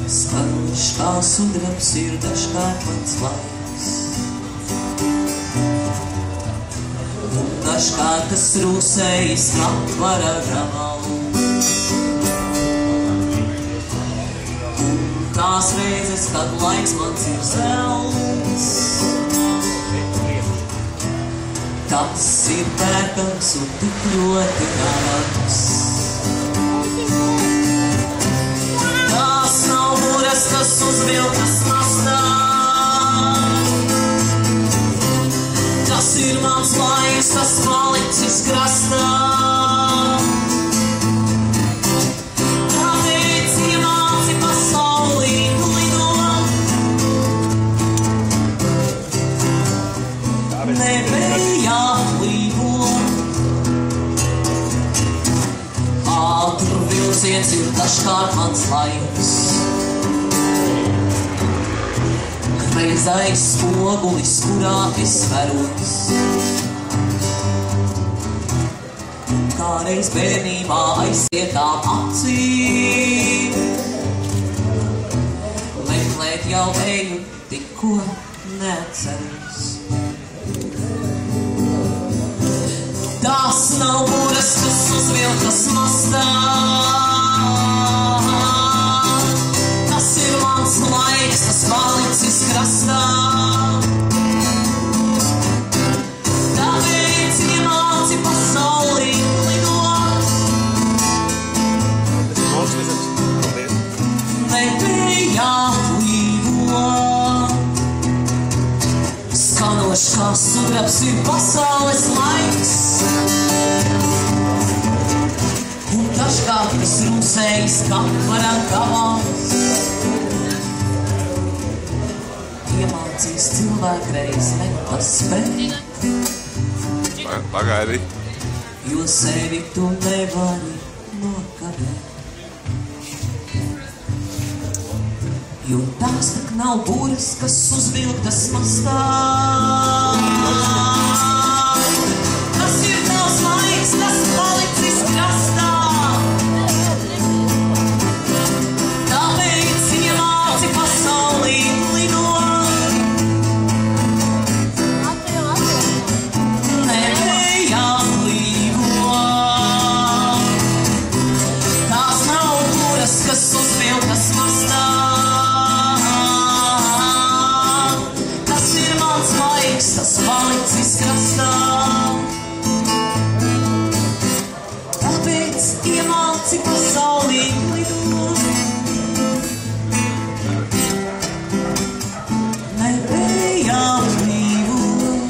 Skanuši kā sudrabs ir dažkārt mans laiks, un dažkārt tas rūsējas apvara ramal. Un tās reizes, kad laiks mans ir zelts, tas ir pērkams un tik ļoti dārgs. Tās nav buras, kas uzvilktas mastā, tas ir mans laiks, kas palicis krastā. Tāpēc iemāci pasaulī lidot, nebejā līvot. Ātru vilciens ir dažkārt mans laiks, greizais spogulis, kurā es veros. Kādreiz bērnībā aizsietām acīm, meklēt jau eju, tikko neatceros. Tās nav buras, kas uzvilktas mastā, tas ir mans laiks, tas palicis krastā. Tāpēc iemāci pasaulī lidot, nebejā līvot. Skanošs kā sudrabs ir pasaules laiks, un dažkārt tas rūsējas kapara gabals. Iemācīs cilvēkreiz nepaspēt, Pagaidi. jo sevi tu nevari nokavēt. Jo tās tak nav buras, kas uzvilktas mastā, tas ir tavs laiks, kas palicis krastā. Tāpēc iemāci pasaulī lidot, nebejā līvot. Tās nav buras, kas uzvilktas mastā, tas palicis krastā. Tāpēc iemāci pasaulī lidot, nebejā līvot.